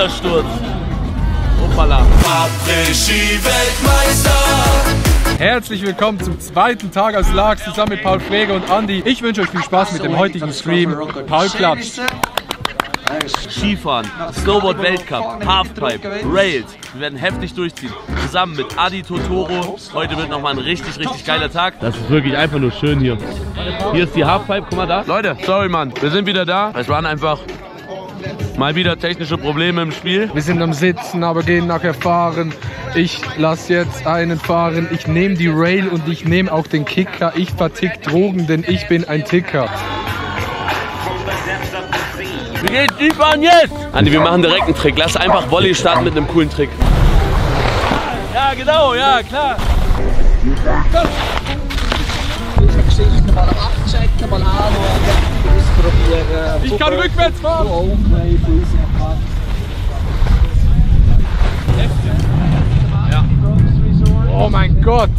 dieser Sturz. Hoppala. Après-Ski-Weltmeister. Herzlich willkommen zum zweiten Tag aus Laax zusammen mit Paul Frege und Andi. Ich wünsche euch viel Spaß mit dem heutigen Stream. Paul klatscht. Skifahren, Snowboard-Weltcup, Halfpipe, Rails. Wir werden heftig durchziehen. Zusammen mit Adi Totoro. Heute wird nochmal ein richtig geiler Tag. Das ist wirklich einfach nur schön hier. Hier ist die Halfpipe, guck mal da. Leute, sorry Mann, wir sind wieder da. Es waren einfach mal wieder technische Probleme im Spiel. Wir sind am Sitzen, aber gehen nachher fahren. Ich lasse jetzt einen fahren. Ich nehme die Rail und ich nehme auch den Kicker. Ich vertick Drogen, denn ich bin ein Ticker. Wie geht's Skifahren jetzt? Andi, wir machen direkt einen Trick. Lass einfach Volley starten mit einem coolen Trick. Ja, genau, ja, klar. Ich kann rückwärts fahren. Ja. Oh mein Gott.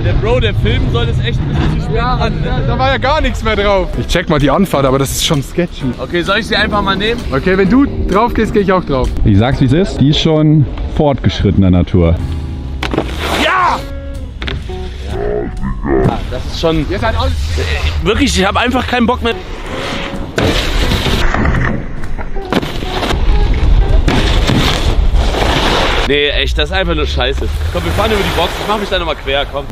Der Bro, der filmen soll, das echt ein bisschen zu spät an. Da war ja gar nichts mehr drauf. Ich check mal die Anfahrt, aber das ist schon sketchy. Okay, soll ich sie einfach mal nehmen? Okay, wenn du drauf gehst, gehe ich auch drauf. Ich sag's wie es ist, die ist schon fortgeschrittener Natur. Ja! Ja, das ist schon... Ihr seid alles... Wirklich, ich habe einfach keinen Bock mehr. Nee, echt, das ist einfach nur scheiße. Komm, wir fahren über die Box, ich mach mich da nochmal quer, komm.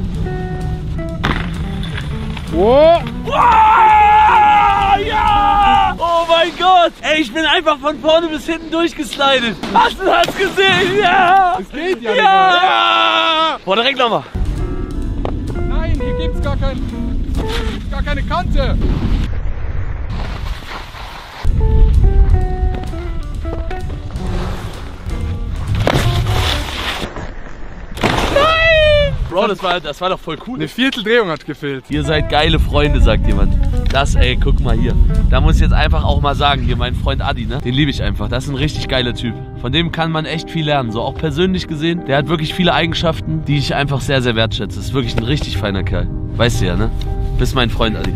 Oh. Wow, ja! Oh mein Gott! Ey, ich bin einfach von vorne bis hinten durchgeslidet. Hast du das gesehen? Ja! Es geht ja, Ja! Boah, direkt nochmal. Nein, hier gibt's gar keine Kante. Bro, das war doch voll cool. Eine Vierteldrehung hat gefehlt. Ihr seid geile Freunde, sagt jemand. Das, ey, guck mal hier. Da muss ich jetzt einfach auch mal sagen, hier mein Freund Adi, ne? Den liebe ich einfach. Das ist ein richtig geiler Typ. Von dem kann man echt viel lernen. So auch persönlich gesehen. Der hat wirklich viele Eigenschaften, die ich einfach sehr wertschätze. Das ist wirklich ein richtig feiner Kerl. Weißt du ja, ne? Bist mein Freund, Adi.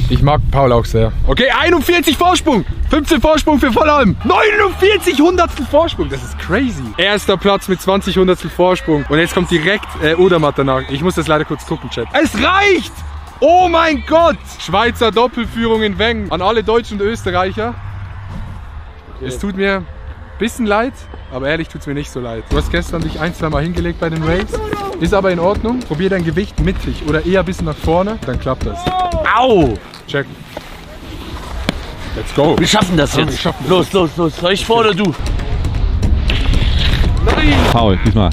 Ich mag Paul auch sehr. Okay, 41 Vorsprung. 15 Vorsprung für Vollholm. 49 Hundertstel Vorsprung. Das ist crazy. Erster Platz mit 20 Hundertstel Vorsprung. Und jetzt kommt direkt Odermatt danach. Ich muss das leider kurz gucken, Chat. Es reicht! Oh mein Gott! Schweizer Doppelführung in Wengen. An alle Deutschen und Österreicher. Okay. Es tut mir ein bisschen leid, aber ehrlich tut es mir nicht so leid. Du hast gestern dich ein-, zweimal hingelegt bei den Rails. Ist aber in Ordnung. Probier dein Gewicht mittig oder eher ein bisschen nach vorne. Dann klappt das. Au! Check. Let's go. Wir schaffen das jetzt. Los. Soll ich vor oder du? Nein! Paul, diesmal.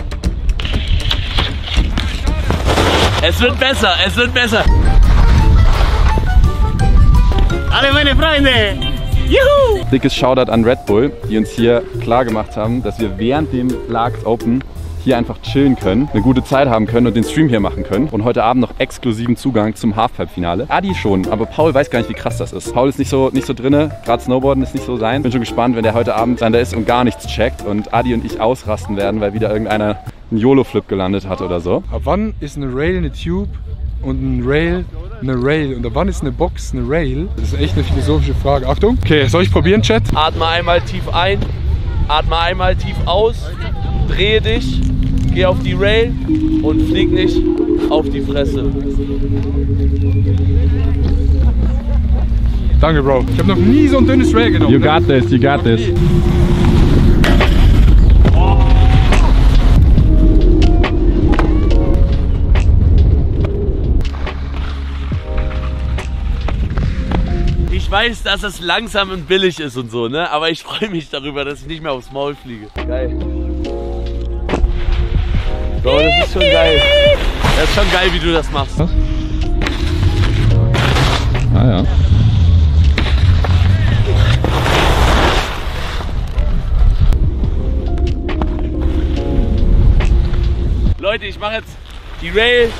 Es wird besser. Alle meine Freunde! Juhu! Dickes Shoutout an Red Bull, die uns hier klar gemacht haben, dass wir während dem Laax Open hier einfach chillen können, eine gute Zeit haben können und den Stream hier machen können und heute Abend noch exklusiven Zugang zum Halfpipe-Finale. Adi schon, aber Paul weiß gar nicht, wie krass das ist. Paul ist nicht so drinne, gerade Snowboarden ist nicht so sein. Bin schon gespannt, wenn der heute Abend dann da ist und gar nichts checkt und Adi und ich ausrasten werden, weil wieder irgendeiner einen YOLO-Flip gelandet hat oder so. Ab wann ist eine Rail eine Tube und ein Rail eine Rail? Und ab wann ist eine Box eine Rail? Das ist echt eine philosophische Frage. Achtung. Okay, soll ich probieren, Chat? Atme einmal tief ein, atme einmal tief aus, drehe dich, geh auf die Rail und flieg nicht auf die Fresse. Danke, Bro. Ich habe noch nie so ein dünnes Rail genommen. You got this, you got this. Ich weiß, dass es langsam und billig ist und so, ne? Aber ich freue mich darüber, dass ich nicht mehr aufs Maul fliege. Geil. Bro, das ist schon geil. Das ist schon geil, wie du das machst. Was? Ah ja. Leute, ich mache jetzt die Rail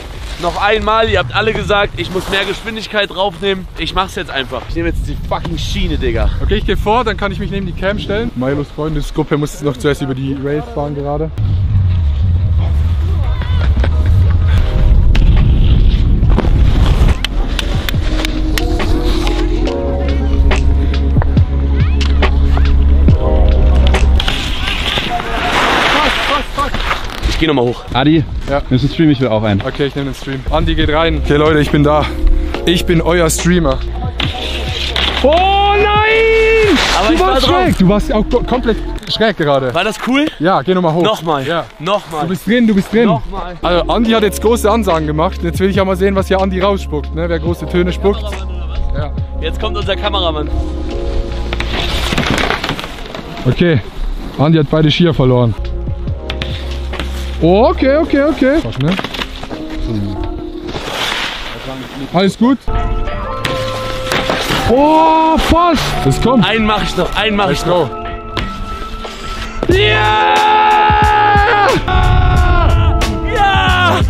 noch einmal. Ihr habt alle gesagt, ich muss mehr Geschwindigkeit draufnehmen. Ich mach's jetzt einfach. Ich nehme jetzt die fucking Schiene, Digga. Okay, ich gehe vor, dann kann ich mich neben die Cam stellen. Milos Freundesgruppe muss jetzt noch zuerst über die Rails fahren gerade. Ich gehe nochmal hoch. Adi, Ja. nimmst du den Stream? Ich will auch einen. Okay, ich nehme den Stream. Andi geht rein. Okay, Leute, ich bin da. Ich bin euer Streamer. Oh nein! Aber Du ich war warst drauf. schräg. Du warst auch komplett schräg gerade. War das cool? Ja, geh nochmal hoch. Nochmal. Ja. Nochmal. Du bist drin, du bist drin. Nochmal. Also Andi hat jetzt große Ansagen gemacht. Jetzt will ich auch mal sehen, was hier Andi rausspuckt. Ne? Wer große Töne spuckt. Ja. Jetzt kommt unser Kameramann. Okay, Andi hat beide Skier verloren. Oh, okay. War schnell. Alles gut? Oh, fast! Das kommt. Einen mache ich noch, einen mache ich Let's noch. go. Ja! Ja!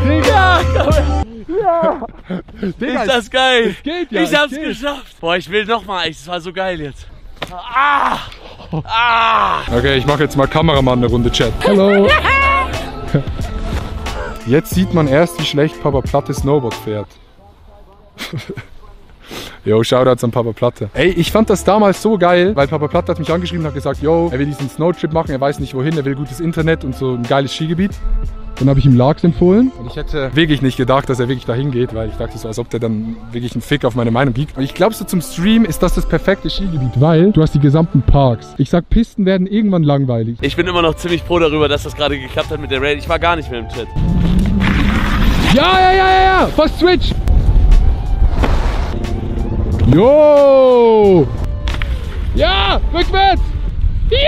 Ja! Digga, Ist das geil? geht ja, ich hab's es geht. geschafft. Boah, ich will nochmal. Es war so geil jetzt. Ah! Ah! Okay, ich mache jetzt mal Kameramann eine Runde Chat. Hallo. Jetzt sieht man erst, wie schlecht Papa Platte Snowboard fährt. Jo, Shoutouts an Papa Platte. Ey, ich fand das damals so geil, weil Papa Platte hat mich angeschrieben und hat gesagt, yo, er will diesen Snowtrip machen, er weiß nicht wohin, er will gutes Internet und so ein geiles Skigebiet. Dann habe ich ihm Largs empfohlen und ich hätte wirklich nicht gedacht, dass er wirklich dahin geht, weil ich dachte so, als ob der dann wirklich einen Fick auf meine Meinung gibt. Und ich glaube so zum Stream ist das perfekte Skigebiet, weil du hast die gesamten Parks. Ich sag, Pisten werden irgendwann langweilig. Ich bin immer noch ziemlich froh darüber, dass das gerade geklappt hat mit der Raid. Ich war gar nicht mehr im Chat. Ja, fast Switch! Jo! Ja, rückwärts! Ja!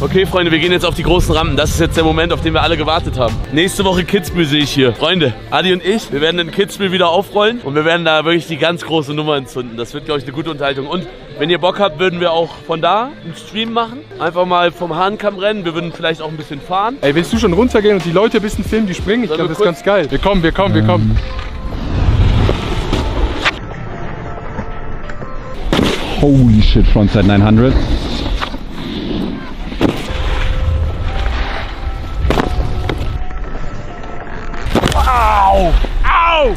Okay, Freunde, wir gehen jetzt auf die großen Rampen. Das ist jetzt der Moment, auf den wir alle gewartet haben. Nächste Woche Kitzbühel sehe ich hier. Freunde, Adi und ich, wir werden in Kitzbühel wieder aufrollen und wir werden da wirklich die ganz große Nummer entzünden. Das wird, glaube ich, eine gute Unterhaltung. Und wenn ihr Bock habt, würden wir auch von da einen Stream machen. Einfach mal vom Hahnkamm rennen. Wir würden vielleicht auch ein bisschen fahren. Ey, willst du schon runtergehen und die Leute ein bisschen filmen, die springen? Ich Sollen glaube, wir das ist ganz geil. Wir kommen. Holy shit, Frontside 900. Au! Au!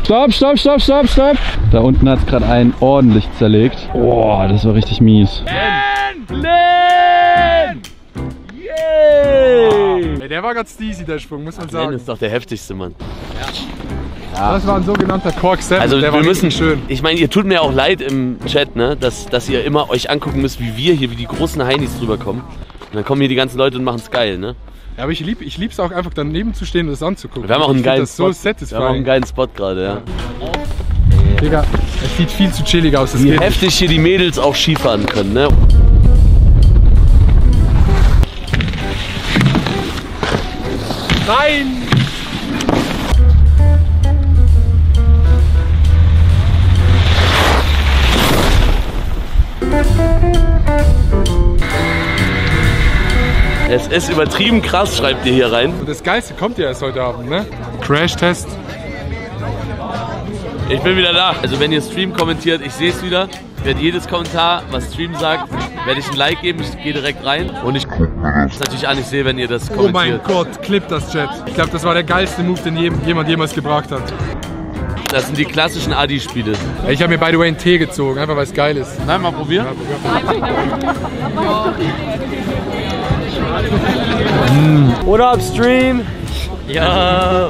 Stopp. Da unten hat es gerade einen ordentlich zerlegt. Boah, das war richtig mies. Len! Yay! Ey, der war ganz easy, der Sprung, muss man Len sagen. ist doch der heftigste, Mann. Das war ein sogenannter Cork 7, Also der wir war müssen richtig schön. Ich meine, ihr tut mir auch leid im Chat, ne, dass ihr immer euch angucken müsst, wie wir hier, wie die großen Heinis drüber kommen. Und dann kommen hier die ganzen Leute und machen es geil, ne? Ja, aber ich lieb's auch einfach daneben zu stehen und das anzugucken. Wir haben auch einen Ich find geilen das so Spot. Wir haben auch einen satisfying. geilen Spot gerade, ja. Digga, es sieht viel zu chillig aus. Das Wie geht nicht. heftig hier die Mädels auch Skifahren können, ne? Nein! Es ist übertrieben krass, schreibt ihr hier rein. Und das Geilste kommt ja erst heute Abend, ne? Crash-Test. Ich bin wieder da. Also wenn ihr Stream kommentiert, ich sehe es wieder. Ich werde jedes Kommentar, was Stream sagt, werde ich ein Like geben. Ich gehe direkt rein. Und ich gucke es natürlich an, ich sehe, wenn ihr das Oh mein kommentiert. Gott, clip das Chat. Ich glaube, das war der geilste Move, den jemand jemals gebracht hat. Das sind die klassischen Adi-Spiele. Ey, ich habe mir by the way einen Tee gezogen, einfach weil es geil ist. Nein, mal probieren. What up, Stream? Ja.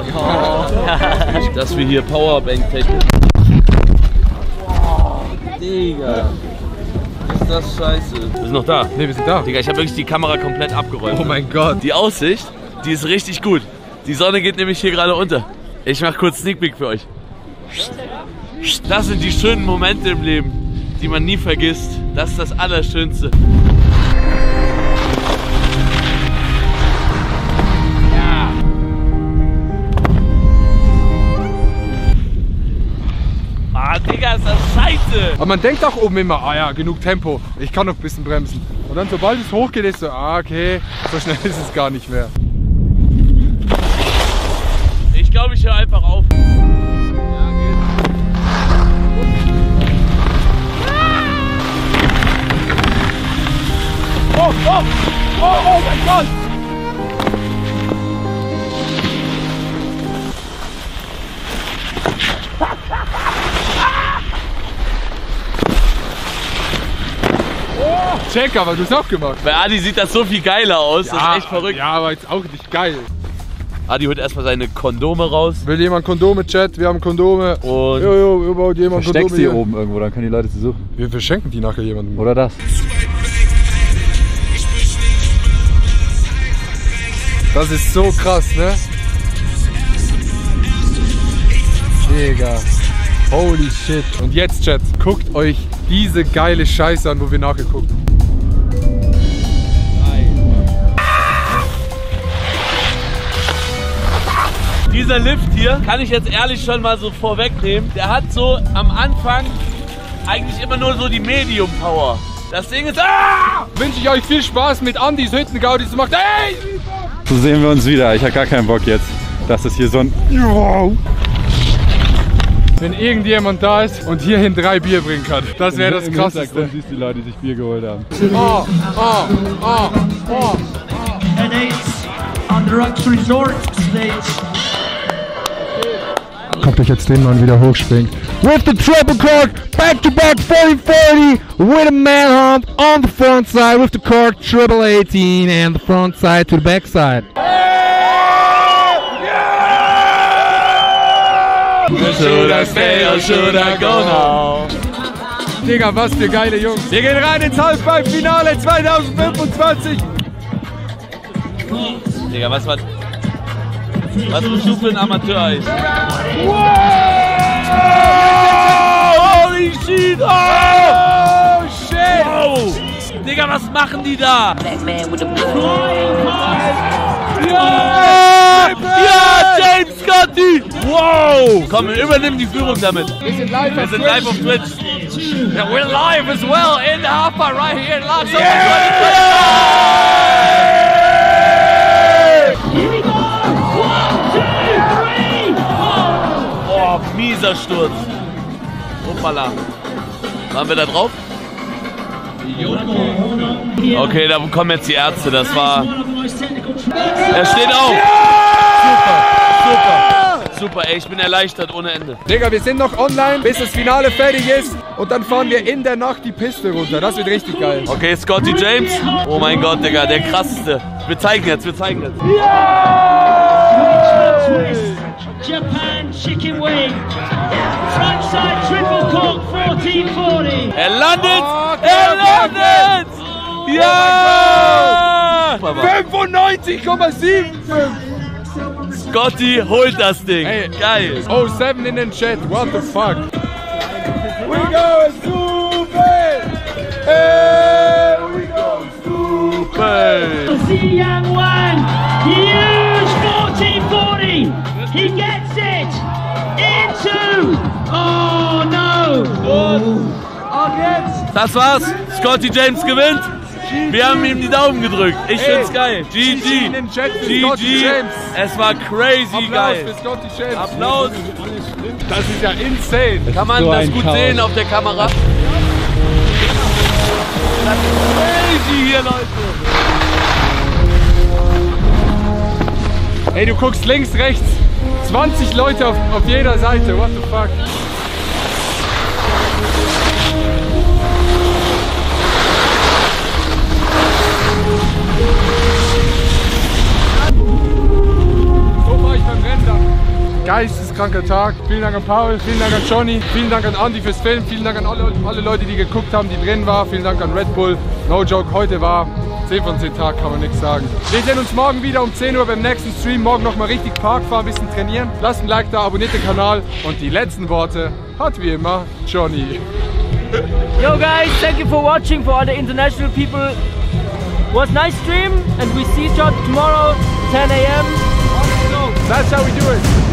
Dass wir hier Powerbank-Technik. Digga. Ist das scheiße. Wir sind noch da. Ne, wir sind da. Digga, ich habe wirklich die Kamera komplett abgeräumt. Oh mein Gott. Die Aussicht, die ist richtig gut. Die Sonne geht nämlich hier gerade unter. Ich mache kurz Sneak Peek für euch. Das sind die schönen Momente im Leben, die man nie vergisst. Das ist das Allerschönste. Ja. Ah, Digga, ist das scheiße. Aber man denkt auch oben immer, ah ja, genug Tempo, ich kann noch ein bisschen bremsen. Und dann sobald es hochgeht, ist so, ah okay, so schnell ist es gar nicht mehr. Ich glaube, ich höre einfach auf. Oh mein Gott! Check, aber du hast auch gemacht. Bei Adi sieht das so viel geiler aus. Das ist echt verrückt. Ja, aber jetzt auch nicht geil. Adi holt erstmal seine Kondome raus. Will jemand Kondome, Chat? Wir haben Kondome. Und überhaupt jemand Versteckst Kondome die hier. oben irgendwo, dann können die Leute sie suchen. Wir verschenken die nachher jemandem. Oder das. Das ist so krass, ne? Digga. Holy shit. Und jetzt, Chat, guckt euch diese geile Scheiße an, wo wir nachher gucken. dieser Lift hier, kann ich jetzt ehrlich schon mal so vorwegnehmen, der hat so am Anfang eigentlich immer nur so die Medium Power. Das Ding ist... Wünsche ich euch viel Spaß mit Andis Hüttengaudi. Das macht... Ey! So sehen wir uns wieder. Ich habe gar keinen Bock jetzt, dass es hier so ein... Wenn irgendjemand da ist und hierhin 3 Bier bringen kann. Das wäre das Krasseste. Im siehst du die Leute, die sich Bier geholt haben. On the Rocks Resort Stage. Kommt euch jetzt den Mann wieder hochspringt. With the triple card, back to back 40-40, with a manhunt on the front side, with the card triple 18 and the front side to the back side. Should I stay or should I go now? Digga, was für geile Jungs. Wir gehen rein ins Halbfinale 2025. Digga, was bist du für ein Amateur-Eis? Wow! Holy shit! Oh shit! Wow! Digga, was machen die da? Ja, James Scotty! Wow! Komm, übernimm die Führung damit. Wir sind live auf Twitch. Yeah, we're live as well in the Hapa right here in Lux. Oh, mieser Sturz. Hoppala. Waren wir da drauf? Okay, da kommen jetzt die Ärzte. Das war... Er steht auf. Super, ey, ich bin erleichtert ohne Ende. Digga, wir sind noch online, bis das Finale fertig ist. Und dann fahren wir in der Nacht die Piste runter. Das wird richtig geil. Okay, Scotty James. Oh mein Gott, Digga, der krasseste. Wir zeigen jetzt. Japan Chicken Wing. Frontside triple cork 1440. Er landet! Ja! 95,7! Scotty holt das Ding. Hey. Geil. 07 in den Chat, what the fuck? We go super! Hey, we go super! Xi Yang Wang. Huge 1440. He gets it into. Oh no! Das war's. Scotty James gewinnt. Wir haben ihm die Daumen gedrückt. Ich find's geil. GG. in den Chat für Scotty James. Es war crazy Applaus geil. für Scotty James. Applaus. Das ist ja insane. Kann man So das ein gut Chaos. sehen auf der Kamera? Das ist crazy hier, Leute. Ey, du guckst links, rechts. 20 Leute auf jeder Seite. What the fuck? So war ich beim Rennen. Geisteskranker Tag. Vielen Dank an Paul, vielen Dank an Johnny, vielen Dank an Andy fürs Filmen, vielen Dank an alle Leute, die geguckt haben, die drin waren. Vielen Dank an Red Bull. No joke, heute war 10 von 10 Tagen, kann man nichts sagen. Wir sehen uns morgen wieder um 10 Uhr beim nächsten Stream. Morgen nochmal richtig Park fahren, ein bisschen trainieren. Lasst ein Like da, abonniert den Kanal. Und die letzten Worte hat wie immer Johnny. Yo guys, thank you for watching. For all the international people, was nice stream, and we see each other tomorrow 10 a.m. That's how we do it.